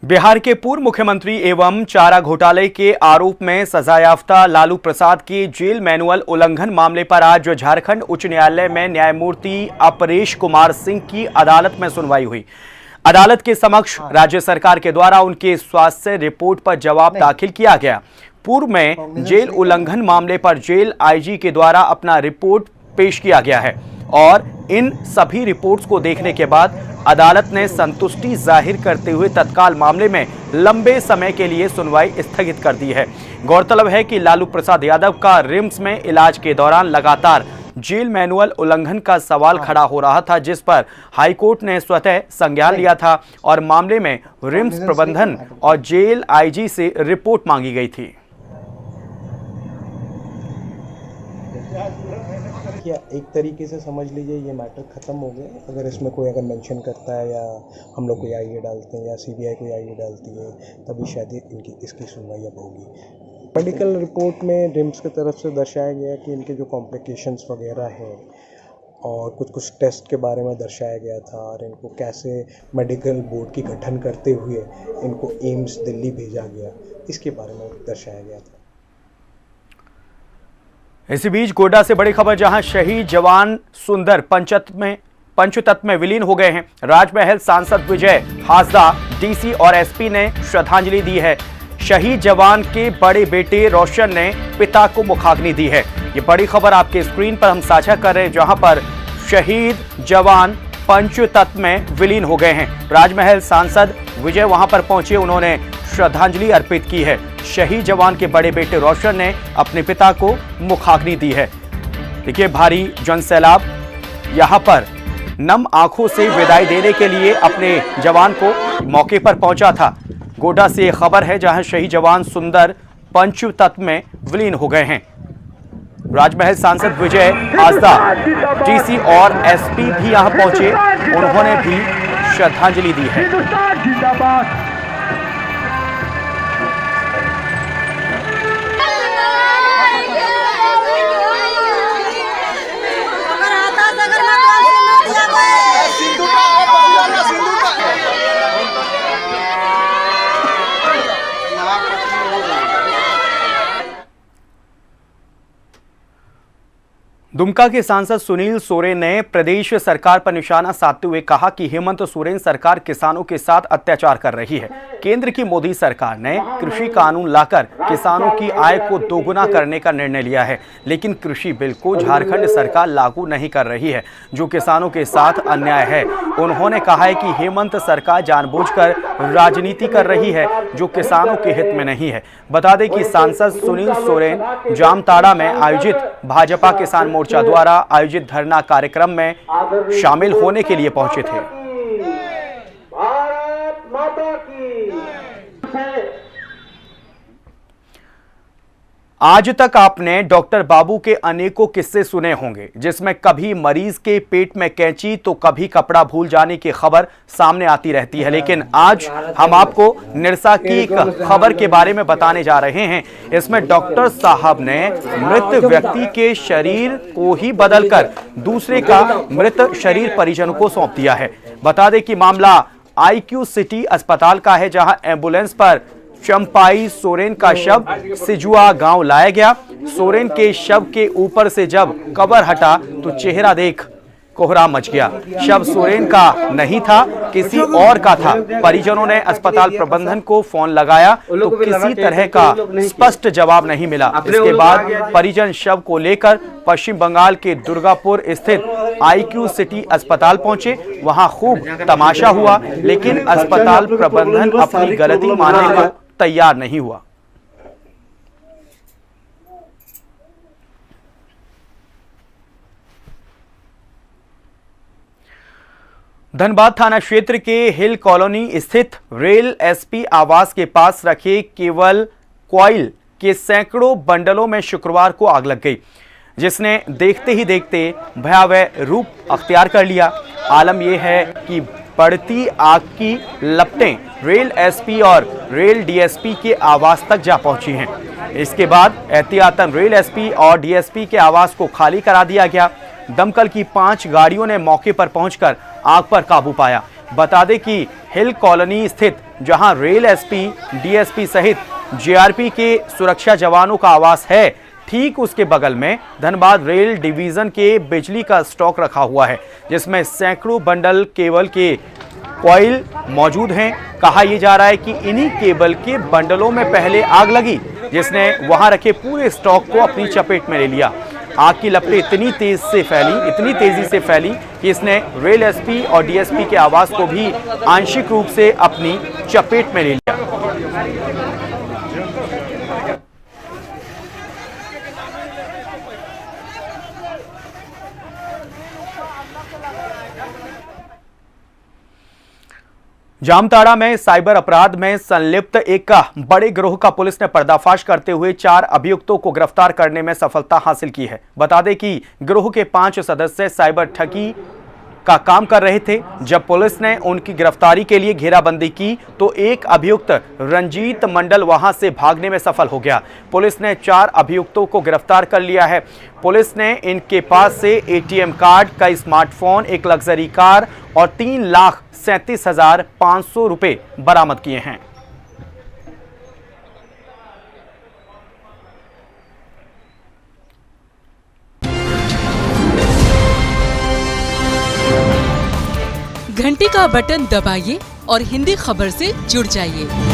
बिहार के पूर्व मुख्यमंत्री एवं चारा घोटाले के आरोप में सजायाफ्ता लालू प्रसाद के जेल मैनुअल उल्लंघन मामले पर आज झारखंड उच्च न्यायालय में न्यायमूर्ति अपरेश कुमार सिंह की अदालत में सुनवाई हुई। अदालत के समक्ष राज्य सरकार के द्वारा उनके स्वास्थ्य रिपोर्ट पर जवाब दाखिल किया गया। पूर्व में जेल उल्लंघन मामले पर जेल आईजी के द्वारा अपना रिपोर्ट पेश किया गया है और इन सभी रिपोर्ट्स को देखने के बाद अदालत ने संतुष्टि जाहिर करते हुए तत्काल मामले में लंबे समय के लिए सुनवाई स्थगित कर दी है। गौरतलब है कि लालू प्रसाद यादव का रिम्स में इलाज के दौरान लगातार जेल मैनुअल उल्लंघन का सवाल खड़ा हो रहा था, जिस पर हाईकोर्ट ने स्वतः संज्ञान लिया था और मामले में रिम्स प्रबंधन और जेल आईजी से रिपोर्ट मांगी गई थी। या एक तरीके से समझ लीजिए ये मैटर ख़त्म हो गया। अगर इसमें कोई अगर मेंशन करता है या हम लोग कोई आईए डालते हैं या सीबीआई कोई आईए डालती है तभी शायद इसकी सुनवाई अब होगी। मेडिकल रिपोर्ट में रिम्स की तरफ से दर्शाया गया कि इनके जो कॉम्प्लिकेशंस वगैरह हैं और कुछ टेस्ट के बारे में दर्शाया गया था और इनको कैसे मेडिकल बोर्ड की गठन करते हुए इनको एम्स दिल्ली भेजा गया, इसके बारे में दर्शाया गया था। इसी बीच गोड्डा से बड़ी खबर, जहां शहीद जवान सुंदर पंचतत्व में विलीन हो गए हैं। राजमहल सांसद विजय हासदा, डीसी और एसपी ने श्रद्धांजलि दी है। शहीद जवान के बड़े बेटे रोशन ने पिता को मुखाग्नि दी है। ये बड़ी खबर आपके स्क्रीन पर हम साझा कर रहे हैं, जहां पर शहीद जवान पंचतत्व में विलीन हो गए हैं। राजमहल सांसद विजय वहां पर पहुंचे, उन्होंने श्रद्धांजलि अर्पित की है। शहीद जवान के बड़े बेटे रोशन ने अपने पिता को मुखाग्नि दी है। देखिए, भारी जनसैलाब यहां पर नम आंखों से विदाई देने के लिए अपने जवान को मौके पर पहुंचा था। गोड्डा से यह खबर है, जहां शहीद जवान सुंदर पंचतत्व में विलीन हो गए हैं। राजमहल सांसद विजय हासदा, डीसी और एसपी भी यहां पहुंचे, उन्होंने भी श्रद्धांजलि दी है। दुमका के सांसद सुनील सोरेन ने प्रदेश सरकार पर निशाना साधते हुए कहा कि हेमंत सोरेन सरकार किसानों के साथ अत्याचार कर रही है। केंद्र की मोदी सरकार ने कृषि कानून लाकर किसानों की आय को दोगुना करने का निर्णय लिया है, लेकिन कृषि बिल को झारखंड सरकार लागू नहीं कर रही है, जो किसानों के साथ अन्याय है। उन्होंने कहा है कि हेमंत सरकार जानबूझकर राजनीति कर रही है, जो किसानों के हित में नहीं है। बता दें कि सांसद सुनील सोरेन जामताड़ा में आयोजित भाजपा किसान मोर्चा द्वारा आयोजित धरना कार्यक्रम में शामिल होने के लिए पहुंचे थे। भारत माता की। आज तक आपने डॉक्टर बाबू के अनेकों किस्से सुने होंगे, जिसमें कभी मरीज के पेट में कैंची तो कभी कपड़ा भूल जाने की खबर सामने आती रहती है। लेकिन आज हम आपको निरसा की एक खबर के बारे में बताने जा रहे हैं। इसमें डॉक्टर साहब ने मृत व्यक्ति के शरीर को ही बदलकर दूसरे का मृत शरीर परिजनों को सौंप दिया है। बता दें कि मामला IQ सिटी अस्पताल का है, जहां एम्बुलेंस पर चंपाई सोरेन का शव सिजुआ गांव लाया गया। सोरेन के शव के ऊपर से जब कवर हटा तो चेहरा देख कोहराम मच गया। शव सोरेन का नहीं था, किसी और का था। परिजनों ने अस्पताल प्रबंधन को फोन लगाया तो किसी तरह का स्पष्ट जवाब नहीं मिला। इसके बाद परिजन शव को लेकर पश्चिम बंगाल के दुर्गापुर स्थित IQ सिटी अस्पताल पहुंचे। वहां खूब तमाशा हुआ, लेकिन अस्पताल प्रबंधन अपनी गलती मानने को तैयार नहीं हुआ। धनबाद थाना क्षेत्र के हिल कॉलोनी स्थित रेल एसपी आवास के पास रखे केवल कॉइल के सैकड़ों बंडलों में शुक्रवार को आग लग गई, जिसने देखते ही देखते भयावह रूप अख्तियार कर लिया। आलम यह है कि बढ़ती आग की लपटें रेल एसपी और रेल डीएसपी के आवास तक जा पहुंची हैं। इसके बाद एहतियातन रेल एसपी और डीएसपी के आवास को खाली करा दिया गया। दमकल की 5 गाड़ियों ने मौके पर पहुंचकर आग पर काबू पाया। बता दें कि हिल कॉलोनी स्थित जहां रेल एसपी, डीएसपी सहित जीआरपी के सुरक्षा जवानों का आवास है, ठीक उसके बगल में धनबाद रेल डिवीजन के बिजली का स्टॉक रखा हुआ है, जिसमें सैकड़ों बंडल केबल के कॉइल मौजूद हैं। कहा यह जा रहा है कि इन्हीं केबल के बंडलों में पहले आग लगी, जिसने वहां रखे पूरे स्टॉक को अपनी चपेट में ले लिया। आग की लपटें इतनी तेजी से फैली कि इसने रेल एसपी और डीएसपी के आवास को भी आंशिक रूप से अपनी चपेट में ले लिया। जामताड़ा में साइबर अपराध में संलिप्त एक बड़े गिरोह का पुलिस ने पर्दाफाश करते हुए 4 अभियुक्तों को गिरफ्तार करने में सफलता हासिल की है। बता दें कि गिरोह के 5 सदस्य साइबर ठगी का काम कर रहे थे। जब पुलिस ने उनकी गिरफ्तारी के लिए घेराबंदी की तो एक अभियुक्त रंजीत मंडल वहां से भागने में सफल हो गया। पुलिस ने 4 अभियुक्तों को गिरफ्तार कर लिया है। पुलिस ने इनके पास से एटीएम कार्ड, कई स्मार्टफोन, एक लग्जरी कार और 3,37,500 रुपए बरामद किए हैं। घंटी का बटन दबाइए और हिंदी खबर से जुड़ जाइए।